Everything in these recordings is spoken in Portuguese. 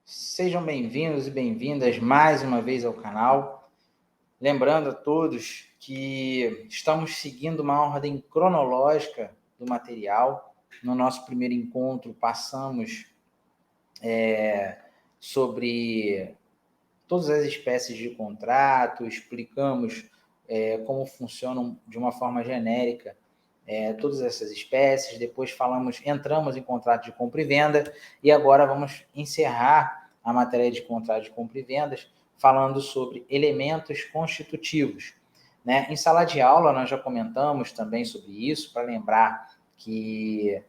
Sejam bem-vindos e bem-vindas mais uma vez ao canal. Lembrando a todos que estamos seguindo uma ordem cronológica do material. No nosso primeiro encontro, passamos sobre todas as espécies de contrato, explicamos como funcionam de uma forma genérica todas essas espécies, depois entramos em contrato de compra e venda, e agora vamos encerrar a matéria de contrato de compra e vendas falando sobre elementos constitutivos. Né? Em sala de aula nós já comentamos também sobre isso, para lembrar que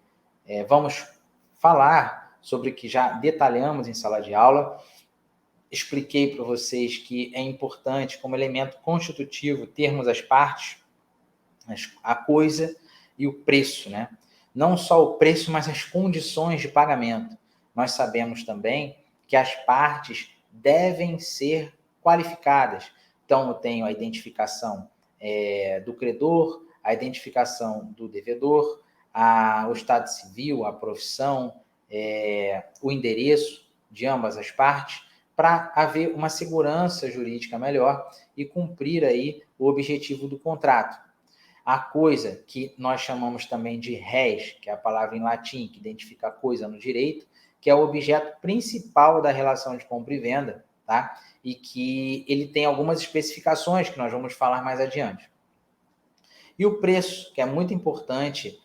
vamos falar sobre o que já detalhamos em sala de aula. Expliquei para vocês que é importante, como elemento constitutivo, termos as partes, a coisa e o preço, né? Não só o preço, mas as condições de pagamento. Nós sabemos também que as partes devem ser qualificadas. Então, eu tenho a identificação do credor, a identificação do devedor, o estado civil, a profissão, o endereço de ambas as partes, para haver uma segurança jurídica melhor e cumprir aí o objetivo do contrato. A coisa, que nós chamamos também de res, que é a palavra em latim, que identifica a coisa no direito, que é o objeto principal da relação de compra e venda, tá? E que ele tem algumas especificações que nós vamos falar mais adiante. E o preço, que é muito importante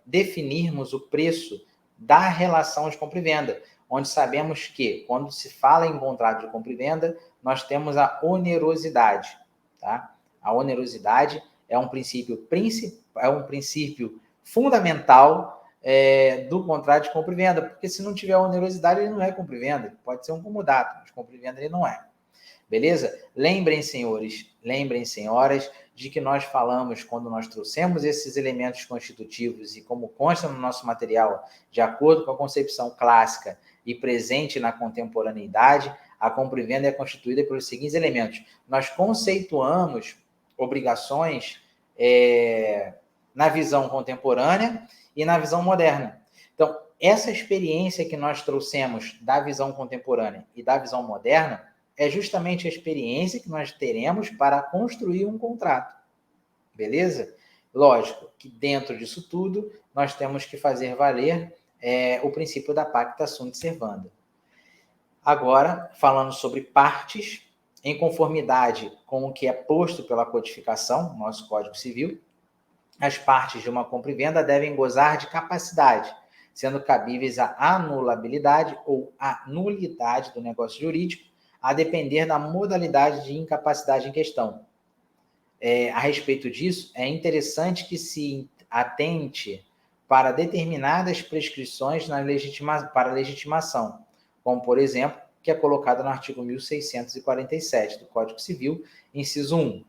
definirmos o preço da relação de compra e venda, onde sabemos que, quando se fala em contrato de compra e venda, nós temos a onerosidade, tá? A onerosidade é um princípio fundamental do contrato de compra e venda, porque se não tiver onerosidade, ele não é compra e venda, pode ser um comodato, mas compra e venda ele não é. Beleza? Lembrem, senhores, lembrem, senhoras, de que nós falamos, quando nós trouxemos esses elementos constitutivos e como consta no nosso material, de acordo com a concepção clássica e presente na contemporaneidade, a compra e venda é constituída pelos seguintes elementos. Nós conceituamos obrigações na visão contemporânea e na visão moderna. Então, essa experiência que nós trouxemos da visão contemporânea e da visão moderna é justamente a experiência que nós teremos para construir um contrato. Beleza? Lógico que dentro disso tudo, nós temos que fazer valer o princípio da pacta sunt servanda. Agora, falando sobre partes, em conformidade com o que é posto pela codificação, nosso Código Civil, as partes de uma compra e venda devem gozar de capacidade, sendo cabíveis a anulabilidade ou a nulidade do negócio jurídico, a depender da modalidade de incapacidade em questão. A respeito disso, é interessante que se atente para determinadas prescrições para legitimação, como, por exemplo, que é colocado no artigo 1647 do Código Civil, inciso 1,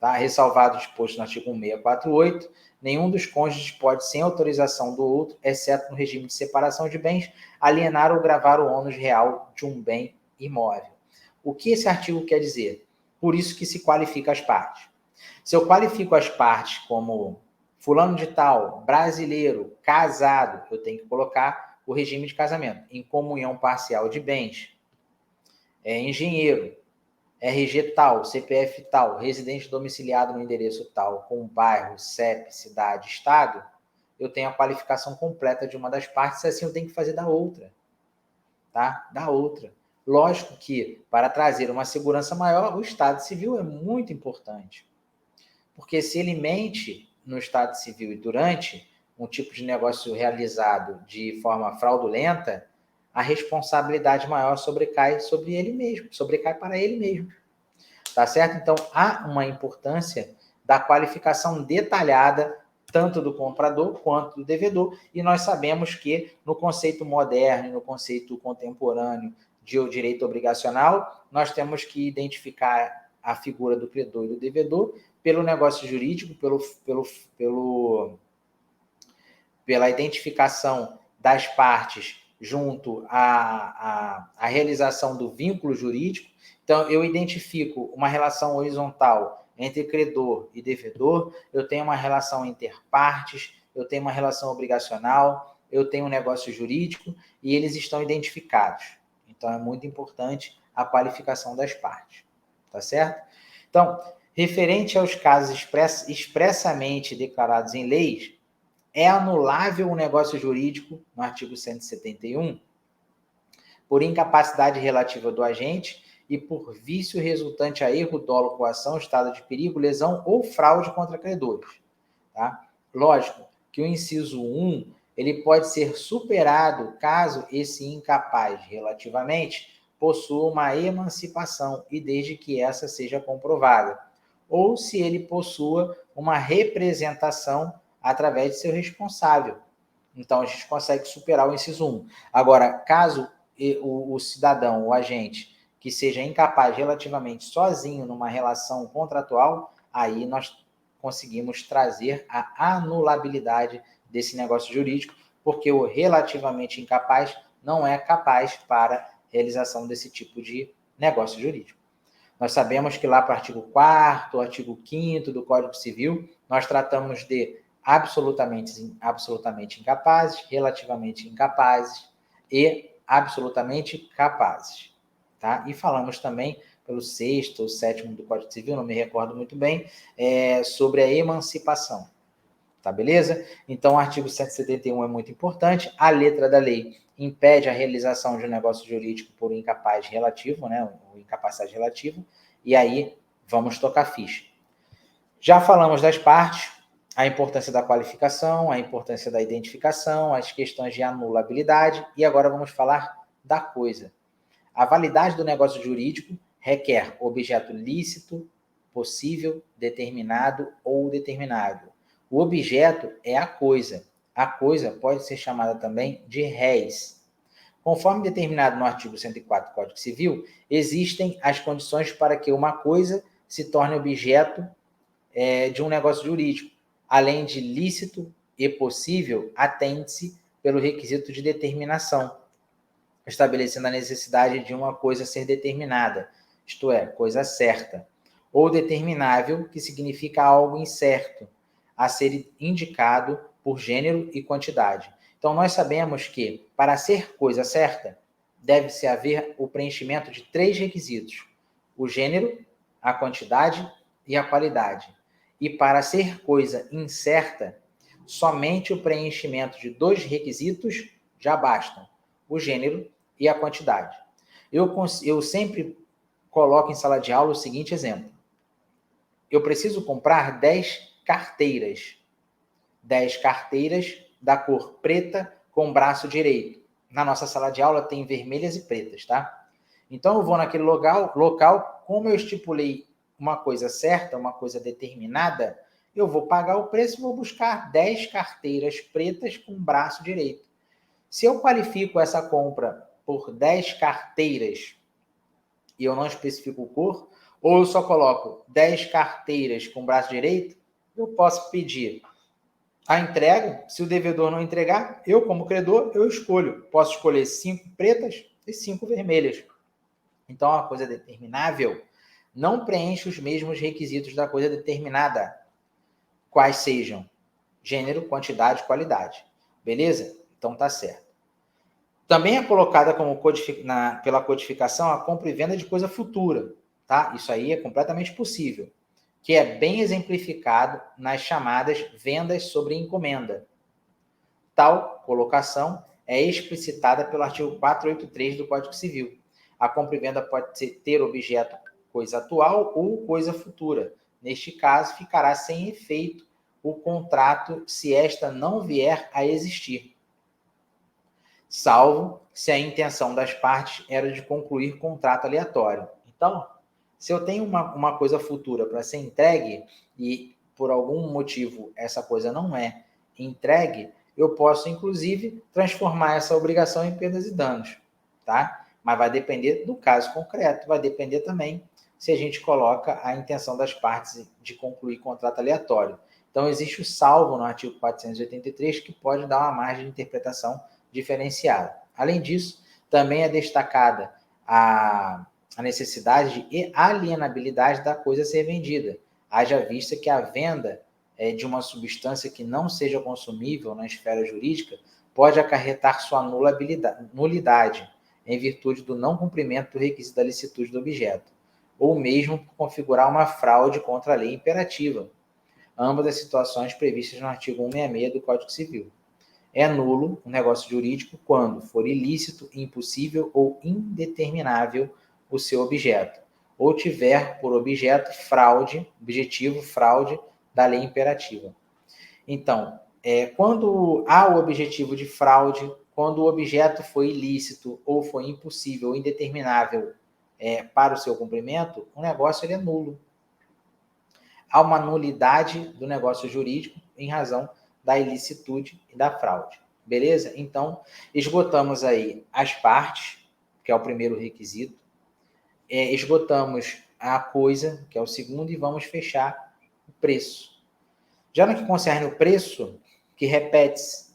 tá? Ressalvado o disposto no artigo 1648, nenhum dos cônjuges pode, sem autorização do outro, exceto no regime de separação de bens, alienar ou gravar o ônus real de um bem imóvel. O que esse artigo quer dizer? Por isso que se qualifica as partes. Se eu qualifico as partes como fulano de tal, brasileiro, casado, eu tenho que colocar o regime de casamento. Em comunhão parcial de bens, engenheiro, RG tal, CPF tal, residente domiciliado no endereço tal, com bairro, CEP, cidade, estado, eu tenho a qualificação completa de uma das partes, assim eu tenho que fazer da outra, tá? Da outra. Lógico que, para trazer uma segurança maior, o Estado Civil é muito importante. Porque se ele mente no Estado Civil e durante um tipo de negócio realizado de forma fraudulenta, a responsabilidade maior sobrecai sobre ele mesmo, sobrecai para ele mesmo. Tá certo? Então, há uma importância da qualificação detalhada tanto do comprador quanto do devedor, e nós sabemos que no conceito moderno e no conceito contemporâneo de direito obrigacional, nós temos que identificar a figura do credor e do devedor pelo negócio jurídico, pela identificação das partes junto à realização do vínculo jurídico. Então, eu identifico uma relação horizontal entre credor e devedor, eu tenho uma relação interpartes, eu tenho uma relação obrigacional, eu tenho um negócio jurídico e eles estão identificados. Então, é muito importante a qualificação das partes, tá certo? Então, referente aos casos expressamente declarados em leis, é anulável o negócio jurídico, no artigo 171, por incapacidade relativa do agente e por vício resultante a erro, dolo, coação, estado de perigo, lesão ou fraude contra credores. Tá? Lógico que o inciso 1 ele pode ser superado caso esse incapaz relativamente possua uma emancipação e desde que essa seja comprovada, ou se ele possua uma representação através de seu responsável. Então, a gente consegue superar o inciso 1. Agora, caso o cidadão, o agente, que seja incapaz relativamente sozinho numa relação contratual, aí nós conseguimos trazer a anulabilidade desse negócio jurídico, porque o relativamente incapaz não é capaz para realização desse tipo de negócio jurídico. Nós sabemos que lá para o artigo 4º, artigo 5º do Código Civil, nós tratamos de absolutamente incapazes, relativamente incapazes e absolutamente capazes. Tá? E falamos também pelo 6º ou 7º do Código Civil, não me recordo muito bem, sobre a emancipação. Tá, beleza? Então, o artigo 171 é muito importante. A letra da lei impede a realização de um negócio jurídico por incapaz relativo, né? O incapacidade relativa. E aí, vamos tocar ficha. Já falamos das partes, a importância da qualificação, a importância da identificação, as questões de anulabilidade. E agora vamos falar da coisa. A validade do negócio jurídico requer objeto lícito, possível, determinado ou determinável. O objeto é a coisa. A coisa pode ser chamada também de réis. Conforme determinado no artigo 104 do Código Civil, existem as condições para que uma coisa se torne objeto de um negócio jurídico. Além de lícito e possível, atende-se pelo requisito de determinação, estabelecendo a necessidade de uma coisa ser determinada, isto é, coisa certa, ou determinável, que significa algo incerto, a ser indicado por gênero e quantidade. Então, nós sabemos que, para ser coisa certa, deve-se haver o preenchimento de 3 requisitos: o gênero, a quantidade e a qualidade. E para ser coisa incerta, somente o preenchimento de 2 requisitos já bastam: o gênero e a quantidade. Eu sempre coloco em sala de aula o seguinte exemplo: eu preciso comprar 10 carteiras. 10 carteiras da cor preta com braço direito. Na nossa sala de aula tem vermelhas e pretas, tá? Então eu vou naquele local, como eu estipulei uma coisa certa, uma coisa determinada, eu vou pagar o preço e vou buscar 10 carteiras pretas com braço direito. Se eu qualifico essa compra por 10 carteiras e eu não especifico cor, ou eu só coloco 10 carteiras com braço direito, eu posso pedir a entrega. Se o devedor não entregar, eu, como credor, eu escolho. Posso escolher 5 pretas e 5 vermelhas. Então, a coisa determinável não preenche os mesmos requisitos da coisa determinada, quais sejam gênero, quantidade e qualidade. Beleza? Então, tá certo. Também é colocada como pela codificação a compra e venda de coisa futura. Tá? Isso aí é completamente possível, que é bem exemplificado nas chamadas vendas sobre encomenda. Tal colocação é explicitada pelo artigo 483 do Código Civil. A compra e venda pode ter objeto coisa atual ou coisa futura. Neste caso, ficará sem efeito o contrato se esta não vier a existir, salvo se a intenção das partes era de concluir contrato aleatório. Então, se eu tenho uma coisa futura para ser entregue e por algum motivo essa coisa não é entregue, eu posso, inclusive, transformar essa obrigação em perdas e danos, tá? Mas vai depender do caso concreto, vai depender também se a gente coloca a intenção das partes de concluir contrato aleatório. Então, existe o salvo no artigo 483 que pode dar uma margem de interpretação diferenciada. Além disso, também é destacada a necessidade de alienabilidade da coisa a ser vendida, haja vista que a venda de uma substância que não seja consumível na esfera jurídica pode acarretar sua nulidade. em virtude do não cumprimento do requisito da licitude do objeto, ou mesmo por configurar uma fraude contra a lei imperativa, ambas as situações previstas no artigo 166 do Código Civil. É nulo o negócio jurídico quando for ilícito, impossível ou indeterminável o seu objeto, ou tiver por objeto fraude, objetivo fraude da lei imperativa. Então, quando há o objetivo de fraude, quando o objeto foi ilícito ou foi impossível ou indeterminável para o seu cumprimento, o negócio ele é nulo. Há uma nulidade do negócio jurídico em razão da ilicitude e da fraude. Beleza? Então, esgotamos aí as partes, que é o primeiro requisito. Esgotamos a coisa, que é o segundo, e vamos fechar o preço. Já no que concerne o preço, que repete-se,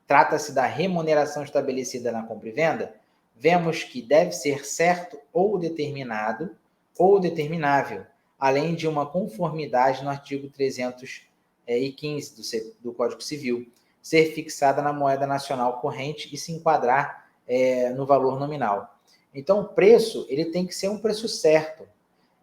trata-se da remuneração estabelecida na compra e venda, vemos que deve ser certo ou determinado ou determinável, além de uma conformidade no artigo 315 do Código Civil, ser fixada na moeda nacional corrente e se enquadrar no valor nominal. Então, o preço ele tem que ser um preço certo.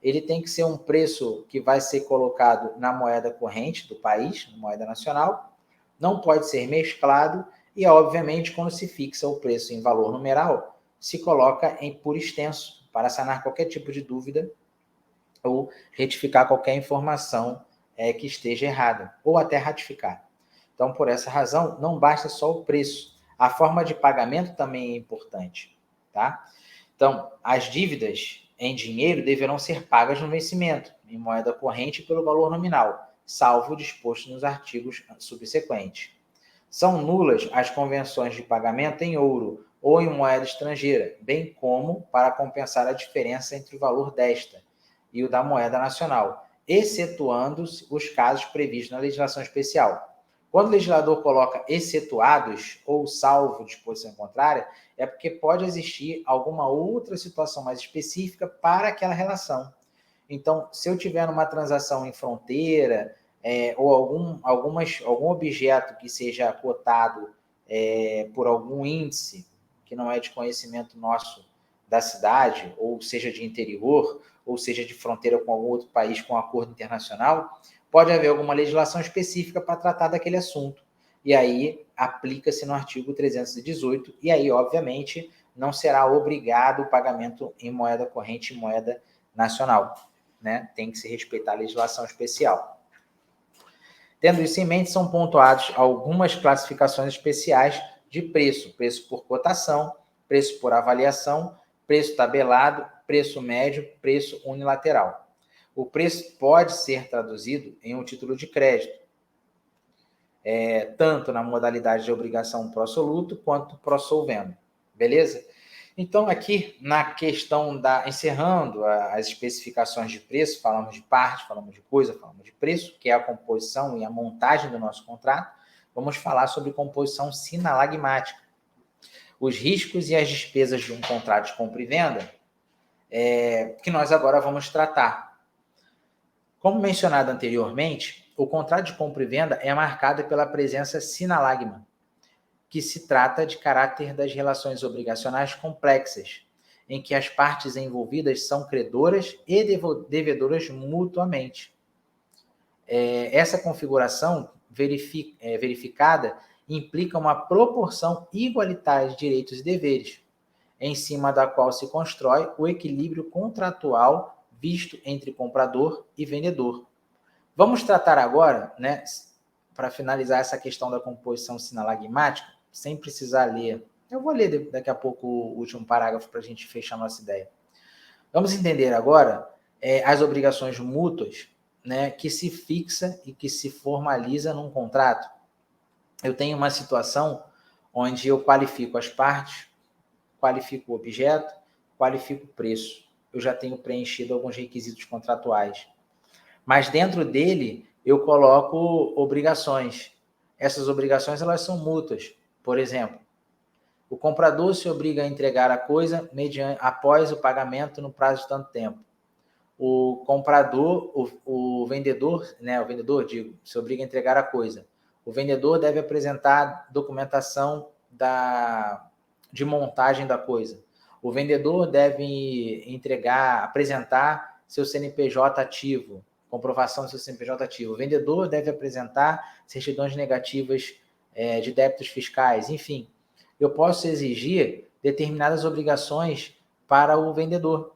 Ele tem que ser um preço que vai ser colocado na moeda corrente do país, na moeda nacional, não pode ser mesclado e, obviamente, quando se fixa o preço em valor numeral, se coloca por extenso, para sanar qualquer tipo de dúvida ou retificar qualquer informação que esteja errada, ou até ratificar. Então, por essa razão, não basta só o preço. A forma de pagamento também é importante, tá? Então, as dívidas em dinheiro deverão ser pagas no vencimento, em moeda corrente pelo valor nominal, salvo o disposto nos artigos subsequentes. São nulas as convenções de pagamento em ouro ou em moeda estrangeira, bem como para compensar a diferença entre o valor desta e o da moeda nacional, excetuando-se os casos previstos na legislação especial. Quando o legislador coloca excetuados ou salvo disposição contrária, é porque pode existir alguma outra situação mais específica para aquela relação. Então, se eu tiver numa transação em fronteira, ou algum objeto que seja cotado por algum índice, que não é de conhecimento nosso da cidade, ou seja de interior, ou seja de fronteira com algum outro país com acordo internacional, pode haver alguma legislação específica para tratar daquele assunto. E aí aplica-se no artigo 318, e aí, obviamente, não será obrigado o pagamento em moeda corrente e moeda nacional, né? Tem que se respeitar a legislação especial. Tendo isso em mente, são pontuados algumas classificações especiais de preço: preço por cotação, preço por avaliação, preço tabelado, preço médio, preço unilateral. O preço pode ser traduzido em um título de crédito, tanto na modalidade de obrigação pró-soluto quanto pró-solvendo. Beleza? Então, aqui na questão encerrando as especificações de preço, falamos de parte, falamos de coisa, falamos de preço, que é a composição e a montagem do nosso contrato. Vamos falar sobre composição sinalagmática. Os riscos e as despesas de um contrato de compra e venda, que nós agora vamos tratar. Como mencionado anteriormente, o contrato de compra e venda é marcado pela presença sinalagma, que se trata de caráter das relações obrigacionais complexas, em que as partes envolvidas são credoras e devedoras mutuamente. Essa configuração verificada implica uma proporção igualitária de direitos e deveres, em cima da qual se constrói o equilíbrio contratual visto entre comprador e vendedor. Vamos tratar agora, né, para finalizar essa questão da composição sinalagmática, sem precisar ler. Eu vou ler daqui a pouco o último parágrafo para a gente fechar a nossa ideia. Vamos entender agora as obrigações mútuas, né, que se fixa e que se formaliza num contrato. Eu tenho uma situação onde eu qualifico as partes, qualifico o objeto, qualifico o preço. Eu já tenho preenchido alguns requisitos contratuais. Mas dentro dele, eu coloco obrigações. Essas obrigações, elas são mútuas. Por exemplo, o comprador se obriga a entregar a coisa após o pagamento no prazo de tanto tempo. O comprador, o vendedor, né, se obriga a entregar a coisa. O vendedor deve apresentar documentação de montagem da coisa. O vendedor deve apresentar seu CNPJ ativo, comprovação do seu CNPJ ativo. O vendedor deve apresentar certidões negativas de débitos fiscais, enfim. Eu posso exigir determinadas obrigações para o vendedor,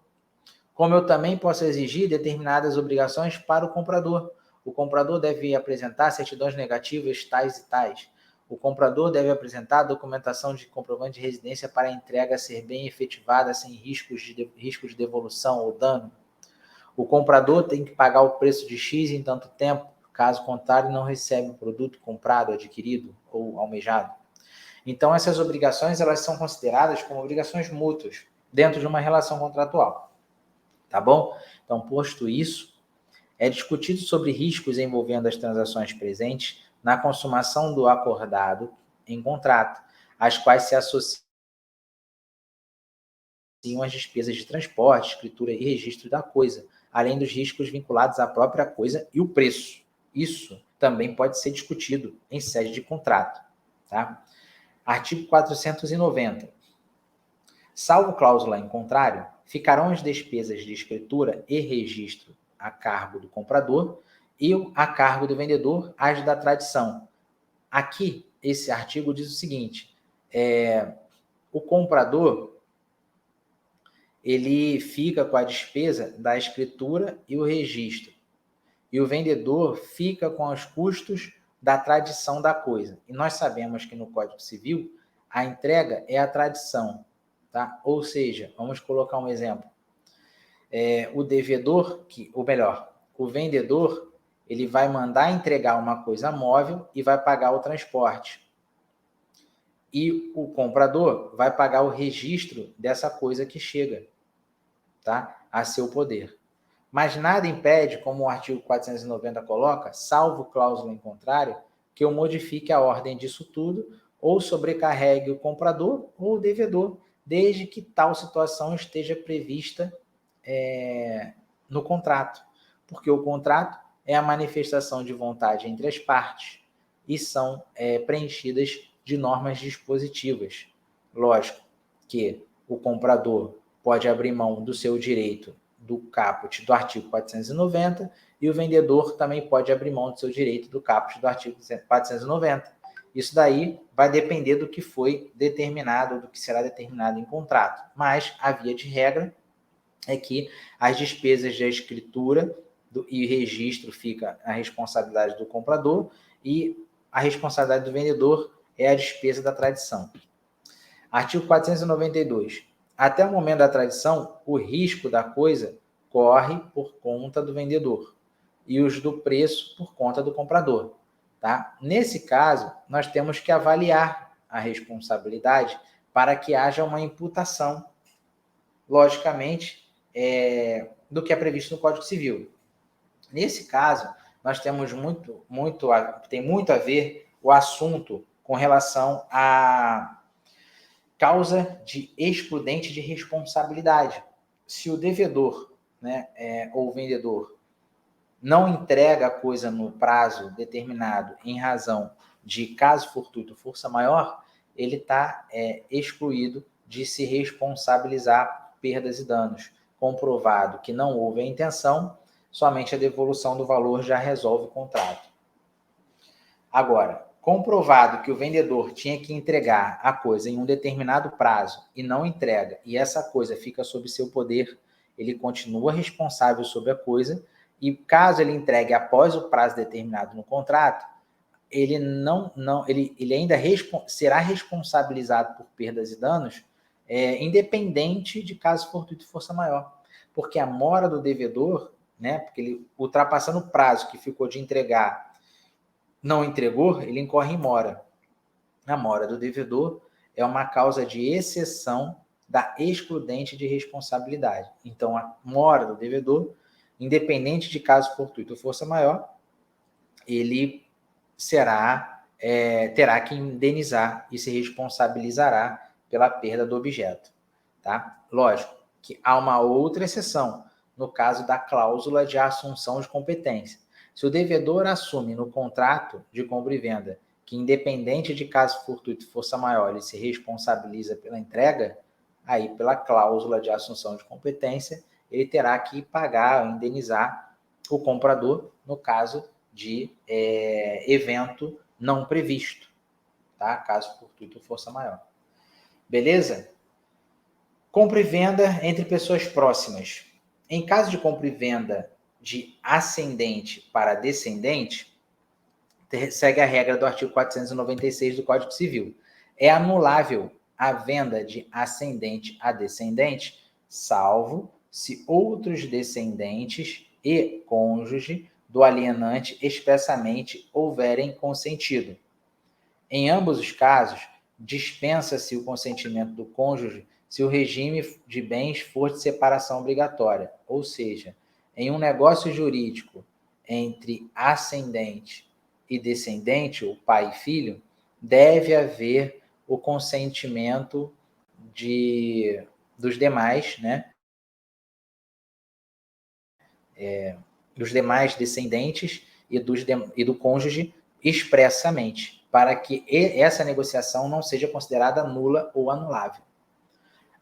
como eu também posso exigir determinadas obrigações para o comprador. O comprador deve apresentar certidões negativas tais e tais. O comprador deve apresentar documentação de comprovante de residência para a entrega ser bem efetivada, sem risco de devolução ou dano. O comprador tem que pagar o preço de X em tanto tempo, caso contrário, não recebe o produto comprado, adquirido ou almejado. Então, essas obrigações elas são consideradas como obrigações mútuas dentro de uma relação contratual. Tá bom? Então, posto isso, é discutido sobre riscos envolvendo as transações presentes na consumação do acordado em contrato, às quais se associam as despesas de transporte, escritura e registro da coisa, além dos riscos vinculados à própria coisa e o preço. Isso também pode ser discutido em sede de contrato. Tá? Artigo 490. Salvo cláusula em contrário, ficarão as despesas de escritura e registro a cargo do comprador e a cargo do vendedor as da tradição. Aqui, esse artigo diz o seguinte, o comprador ele fica com a despesa da escritura e o registro, e o vendedor fica com os custos da tradição da coisa. E nós sabemos que no Código Civil, a entrega é a tradição, tá? Ou seja, vamos colocar um exemplo. O vendedor, ele vai mandar entregar uma coisa móvel e vai pagar o transporte. E o comprador vai pagar o registro dessa coisa que chega, tá? A seu poder. Mas nada impede, como o artigo 490 coloca, salvo cláusula em contrário, que eu modifique a ordem disso tudo ou sobrecarregue o comprador ou o devedor, desde que tal situação esteja prevista no contrato. Porque o contrato é a manifestação de vontade entre as partes e são preenchidas de normas dispositivas. Lógico que o comprador pode abrir mão do seu direito do caput do artigo 490 e o vendedor também pode abrir mão do seu direito do caput do artigo 490. Isso daí vai depender do que foi determinado, do que será determinado em contrato. Mas a via de regra é que as despesas de escritura e registro fica a responsabilidade do comprador e a responsabilidade do vendedor é a despesa da tradição. Artigo 492. Até o momento da tradição, o risco da coisa corre por conta do vendedor e os do preço por conta do comprador. Tá? Nesse caso, nós temos que avaliar a responsabilidade para que haja uma imputação, logicamente, do que é previsto no Código Civil. Nesse caso, nós temos tem muito a ver o assunto com relação à causa de excludente de responsabilidade. Se o devedor, ou o vendedor não entrega a coisa no prazo determinado em razão de caso fortuito, força maior, ele está excluído de se responsabilizar por perdas e danos. Comprovado que não houve a intenção, somente a devolução do valor já resolve o contrato. Agora, comprovado que o vendedor tinha que entregar a coisa em um determinado prazo e não entrega, e essa coisa fica sob seu poder, ele continua responsável sobre a coisa, e caso ele entregue após o prazo determinado no contrato, ele ainda será responsabilizado por perdas e danos, independente de caso fortuito e força maior. Porque a mora do devedor, porque ele ultrapassando o prazo que ficou de entregar, não entregou, ele incorre em mora. A mora do devedor é uma causa de exceção da excludente de responsabilidade. Então, a mora do devedor, independente de caso fortuito ou força maior, ele terá que indenizar e se responsabilizará pela perda do objeto. Tá? Lógico que há uma outra exceção, no caso da cláusula de assunção de competência. Se o devedor assume no contrato de compra e venda que, independente de caso fortuito e força maior, ele se responsabiliza pela entrega, aí pela cláusula de assunção de competência, ele terá que pagar, indenizar o comprador no caso de evento não previsto, tá? Caso fortuito ou força maior. Beleza? Compra e venda entre pessoas próximas. Em caso de compra e venda de ascendente para descendente, segue a regra do artigo 496 do Código Civil. É anulável a venda de ascendente a descendente, salvo se outros descendentes e cônjuge do alienante expressamente houverem consentido. Em ambos os casos, dispensa-se o consentimento do cônjuge se o regime de bens for de separação obrigatória, ou seja, em um negócio jurídico entre ascendente e descendente, ou pai e filho, deve haver o consentimento dos demais, né? Dos demais descendentes e do cônjuge expressamente, para que essa negociação não seja considerada nula ou anulável.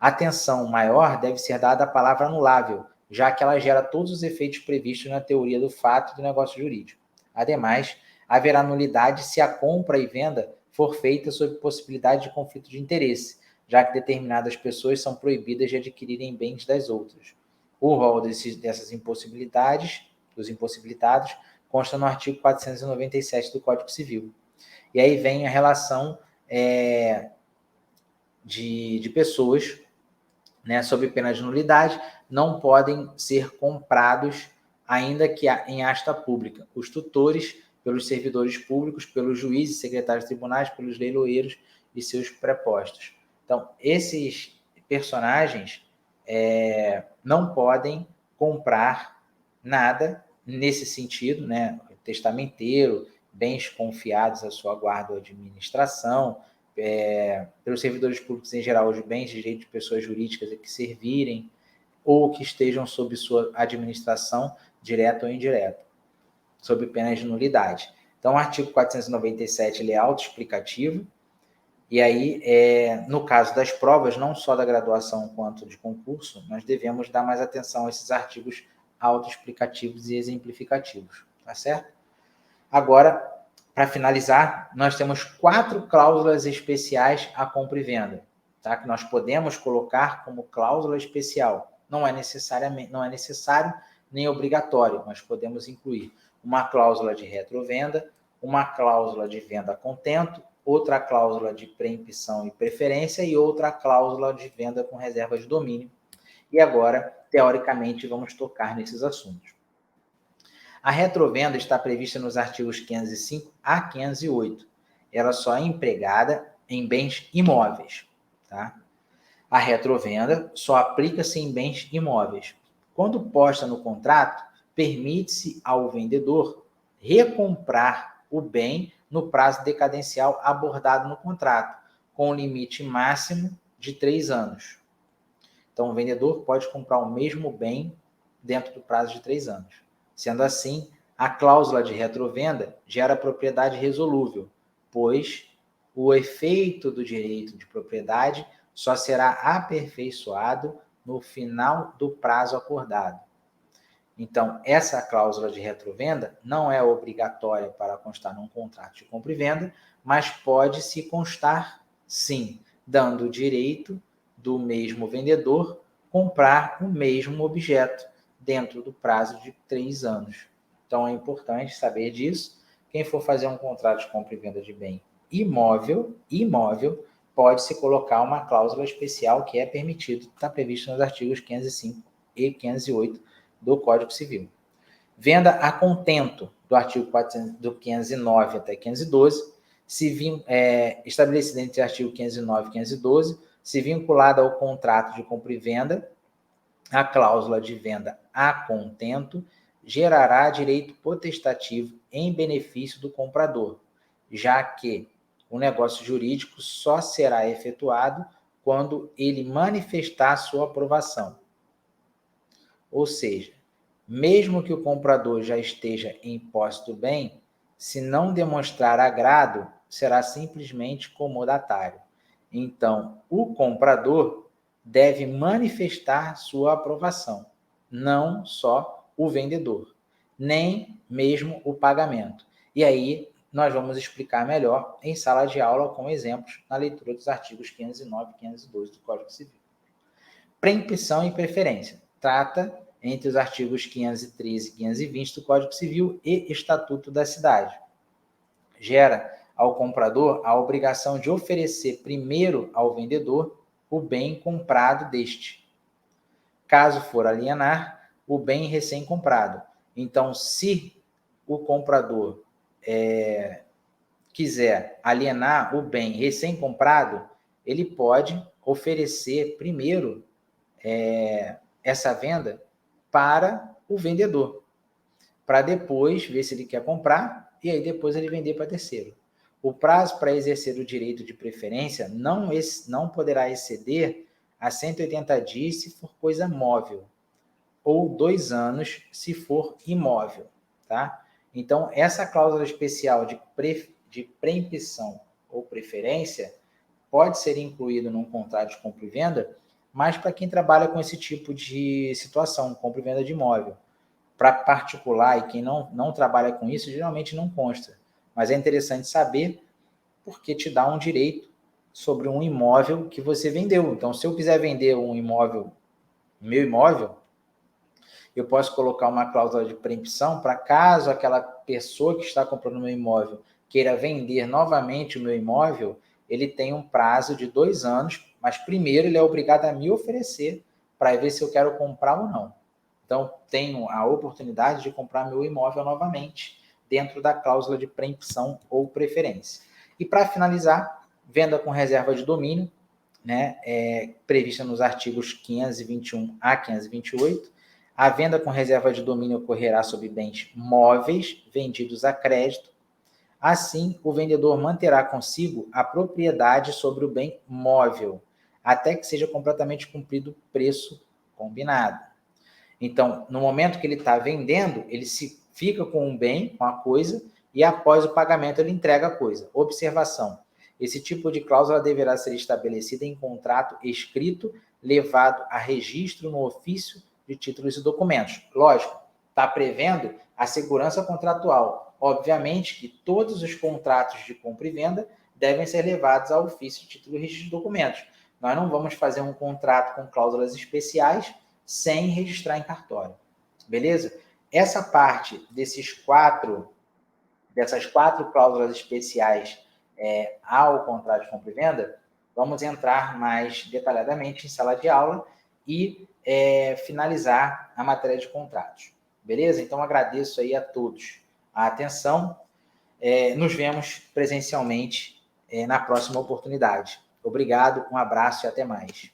Atenção maior deve ser dada à palavra anulável, já que ela gera todos os efeitos previstos na teoria do fato e do negócio jurídico. Ademais, haverá nulidade se a compra e venda for feita sob possibilidade de conflito de interesse, já que determinadas pessoas são proibidas de adquirirem bens das outras. O rol dessas impossibilidades, dos impossibilitados, consta no artigo 497 do Código Civil. E aí vem a relação de pessoas, né, sob pena de nulidade, não podem ser comprados, ainda que em asta pública. Os tutores, pelos servidores públicos, pelos juízes, secretários de tribunais, pelos leiloeiros e seus prepostos. Então, esses personagens não podem comprar nada nesse sentido, né? Testamenteiro, bens confiados à sua guarda ou administração, pelos servidores públicos em geral, os bens de direito de pessoas jurídicas a que servirem ou que estejam sob sua administração, direta ou indireta, sob pena de nulidade. Então, o artigo 497 ele é autoexplicativo, e aí, no caso das provas, não só da graduação quanto de concurso, nós devemos dar mais atenção a esses artigos autoexplicativos e exemplificativos, tá certo? Agora, para finalizar, nós temos 4 cláusulas especiais à compra e venda, tá? Que nós podemos colocar como cláusula especial. Não é necessário nem obrigatório, mas podemos incluir uma cláusula de retrovenda, uma cláusula de venda a contento, outra cláusula de preempção e preferência e outra cláusula de venda com reserva de domínio. E agora, teoricamente, vamos tocar nesses assuntos. A retrovenda está prevista nos artigos 505 a 508. Ela só é empregada em bens imóveis, tá? A retrovenda só aplica-se em bens imóveis. Quando posta no contrato, permite-se ao vendedor recomprar o bem no prazo decadencial abordado no contrato, com limite máximo de 3 anos. Então, o vendedor pode comprar o mesmo bem dentro do prazo de 3 anos. Sendo assim, a cláusula de retrovenda gera propriedade resolúvel, pois o efeito do direito de propriedade só será aperfeiçoado no final do prazo acordado. Então, essa cláusula de retrovenda não é obrigatória para constar num contrato de compra e venda, mas pode se constar, sim, dando o direito do mesmo vendedor comprar o mesmo objeto dentro do prazo de 3 anos. Então, é importante saber disso. Quem for fazer um contrato de compra e venda de bem imóvel, pode-se colocar uma cláusula especial que é permitido, está previsto nos artigos 505 e 508 do Código Civil. Venda a contento, do artigo 509 até 512, estabelecida entre o artigo 509 e 512, se vinculada ao contrato de compra e venda, a cláusula de venda a contento gerará direito potestativo em benefício do comprador, já que o negócio jurídico só será efetuado quando ele manifestar sua aprovação. Ou seja, mesmo que o comprador já esteja em posse do bem, se não demonstrar agrado, será simplesmente comodatário. Então, o comprador deve manifestar sua aprovação, não só o vendedor, nem mesmo o pagamento. E aí nós vamos explicar melhor em sala de aula com exemplos na leitura dos artigos 509 e 512 do Código Civil. Preempção e preferência. Trata entre os artigos 513 e 520 do Código Civil e Estatuto da Cidade. Gera ao comprador a obrigação de oferecer primeiro ao vendedor o bem comprado deste, caso for alienar o bem recém-comprado. Então, se o comprador quiser alienar o bem recém-comprado, ele pode oferecer primeiro essa venda para o vendedor, para depois ver se ele quer comprar e aí depois ele vender para terceiro. O prazo para exercer o direito de preferência não poderá exceder a 180 dias se for coisa móvel, ou 2 anos se for imóvel, tá? Então, essa cláusula especial de preempção ou preferência pode ser incluída num contrato de compra e venda, mas para quem trabalha com esse tipo de situação, compra e venda de imóvel. Para particular e quem não trabalha com isso, geralmente não consta. Mas é interessante saber porque te dá um direito sobre um imóvel que você vendeu. Então, se eu quiser vender um imóvel, meu imóvel, eu posso colocar uma cláusula de preempção para caso aquela pessoa que está comprando o meu imóvel queira vender novamente o meu imóvel, ele tem um prazo de 2 anos, mas primeiro ele é obrigado a me oferecer para ver se eu quero comprar ou não. Então, tenho a oportunidade de comprar meu imóvel novamente dentro da cláusula de preempção ou preferência. E para finalizar, venda com reserva de domínio, né, prevista nos artigos 521 a 528, a venda com reserva de domínio ocorrerá sobre bens móveis vendidos a crédito. Assim, o vendedor manterá consigo a propriedade sobre o bem móvel, até que seja completamente cumprido o preço combinado. Então, no momento que ele está vendendo, ele fica com um bem, com a coisa, e após o pagamento ele entrega a coisa. Observação: esse tipo de cláusula deverá ser estabelecida em contrato escrito, levado a registro no ofício de títulos e documentos. Lógico, está prevendo a segurança contratual. Obviamente que todos os contratos de compra e venda devem ser levados ao ofício de título e registro de documentos. Nós não vamos fazer um contrato com cláusulas especiais sem registrar em cartório. Beleza? Essa parte dessas quatro cláusulas especiais ao contrato de compra e venda, vamos entrar mais detalhadamente em sala de aula e finalizar a matéria de contratos. Beleza? Então, agradeço aí a todos a atenção. Nos vemos presencialmente na próxima oportunidade. Obrigado, um abraço e até mais.